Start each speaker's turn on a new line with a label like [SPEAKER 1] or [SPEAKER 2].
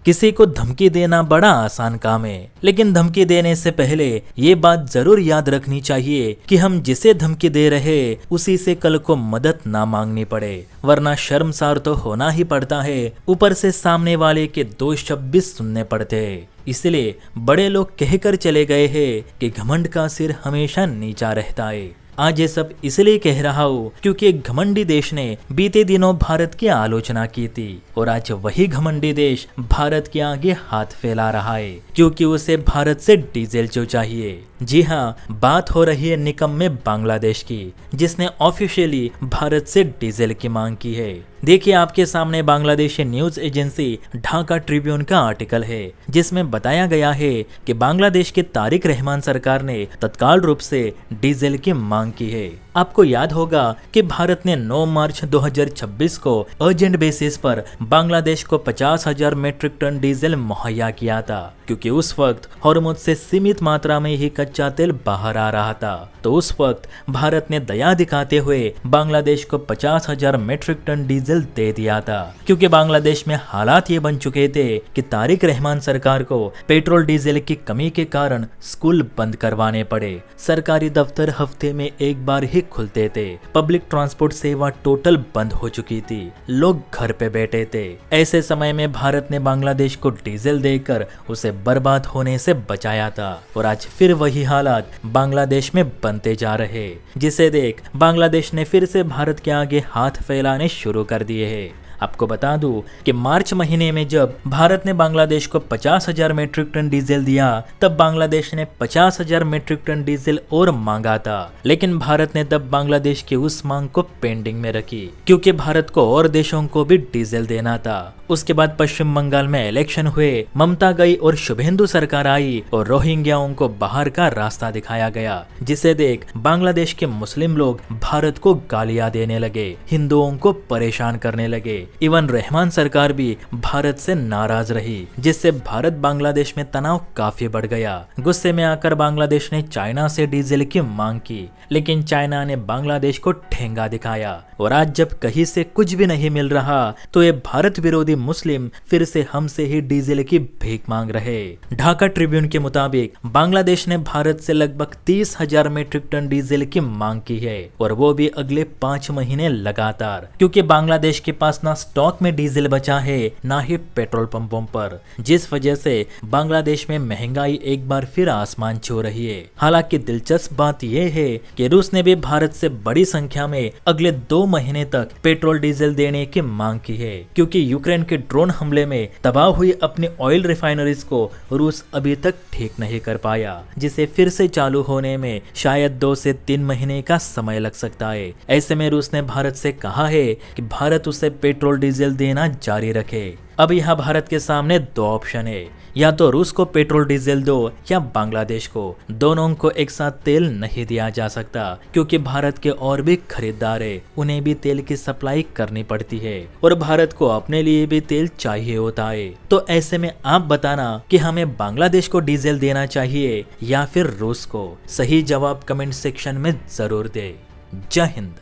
[SPEAKER 1] किसी को धमकी देना बड़ा आसान काम है, लेकिन धमकी देने से पहले ये बात जरूर याद रखनी चाहिए कि हम जिसे धमकी दे रहे उसी से कल को मदद ना मांगनी पड़े, वरना शर्मसार तो होना ही पड़ता है, ऊपर से सामने वाले के 2 शब्द भी सुनने पड़ते हैं। इसलिए बड़े लोग कहकर चले गए हैं कि घमंड का सिर हमेशा नीचा रहता है। आज ये सब इसलिए कह रहा हूँ क्योंकि एक घमंडी देश ने बीते दिनों भारत की आलोचना की थी और आज वही घमंडी देश भारत के आगे हाथ फैला रहा है क्योंकि उसे भारत से डीजल जो चाहिए। जी हाँ, बात हो रही है निकम्मे बांग्लादेश की, जिसने ऑफिशियली भारत से डीजल की मांग की है। देखिए, आपके सामने Bangladeshi news agency Dhaka Tribune का आर्टिकल है, जिसमें बताया गया है कि बांग्लादेश के तारिक रहमान सरकार ने तत्काल रूप से डीजल की मांग की है। आपको याद होगा कि भारत ने 9 मार्च 2026 को अर्जेंट बेसिस पर बांग्लादेश को 50,000 मीट्रिक टन डीजल मुहैया किया था, क्योंकि उस वक्त हॉर्मुज से सीमित मात्रा में ही कच्चा तेल बाहर आ रहा था। तो उस वक्त भारत ने दया दिखाते हुए बांग्लादेश को 50,000 मीट्रिक टन डीजल दे दिया था, क्योंकि बांग्लादेश में हालात ये बन चुके थे कि तारिक रहमान सरकार को पेट्रोल डीजल की कमी के कारण स्कूल बंद करवाने पड़े, सरकारी दफ्तर हफ्ते में एक बार ही खुलते थे, पब्लिक ट्रांसपोर्ट सेवा टोटल बंद हो चुकी थी, लोग घर पे बैठे थे। ऐसे समय में भारत ने बांग्लादेश को डीजल देकर उसे बर्बाद होने से बचाया था और आज फिर वही हालात बांग्लादेश में बनते जा रहे, जिसे देख बांग्लादेश ने फिर से भारत के आगे हाथ फैलाने शुरू कर दिए हैं। आपको बता दूं कि मार्च महीने में जब भारत ने बांग्लादेश को 50,000 मीट्रिक टन डीजल दिया, तब बांग्लादेश ने 50,000 मीट्रिक टन डीजल और मांगा था, लेकिन भारत ने तब बांग्लादेश की उस मांग को पेंडिंग में रखी, क्योंकि भारत को और देशों को भी डीजल देना था। उसके बाद पश्चिम बंगाल में इलेक्शन हुए, ममता गई और शुभेंदु सरकार आई और रोहिंग्याओं को बाहर का रास्ता दिखाया गया, जिसे देख बांग्लादेश के मुस्लिम लोग भारत को गालियां देने लगे, हिंदुओं को परेशान करने लगे। इवन रहमान सरकार भी भारत से नाराज रही, जिससे भारत बांग्लादेश में तनाव काफी बढ़ गया। गुस्से में आकर बांग्लादेश ने चाइना से डीजल की मांग की, लेकिन चाइना ने बांग्लादेश को ठेंगा दिखाया और आज जब कहीं से कुछ भी नहीं मिल रहा तो ये भारत विरोधी मुस्लिम फिर से हमसे ही डीजल की भीख मांग रहे। ढाका ट्रिब्यून के मुताबिक बांग्लादेश ने भारत से लगभग 30,000 मीट्रिक टन डीजल की मांग की है और वो भी अगले 5 महीने लगातार, क्योंकि बांग्लादेश के पास ना स्टॉक में डीजल बचा है ना ही पेट्रोल पंपों पर, जिस वजह से बांग्लादेश में महंगाई एक बार फिर आसमान छू रही है। हालांकि दिलचस्प बात यह है कि रूस ने भी भारत से बड़ी संख्या में अगले 2 महीने तक पेट्रोल डीजल देने की मांग की है, क्योंकि यूक्रेन के ड्रोन हमले में तबाह हुई अपनी ऑयल रिफाइनरीज को रूस अभी तक ठीक नहीं कर पाया, जिसे फिर से चालू होने में शायद 2 से 3 महीने का समय लग सकता है। ऐसे में रूस ने भारत से कहा है कि भारत उसे पेट्रोल डीजल देना जारी रखे। अब यहाँ भारत के सामने 2 ऑप्शन है, या तो रूस को पेट्रोल डीजल दो या बांग्लादेश को। दोनों को एक साथ तेल नहीं दिया जा सकता, क्योंकि भारत के और भी खरीदार है, उन्हें भी तेल की सप्लाई करनी पड़ती है और भारत को अपने लिए भी तेल चाहिए होता है। तो ऐसे में आप बताना कि हमें बांग्लादेश को डीजल देना चाहिए या फिर रूस को। सही जवाब कमेंट सेक्शन में जरूर दे। जय हिंद।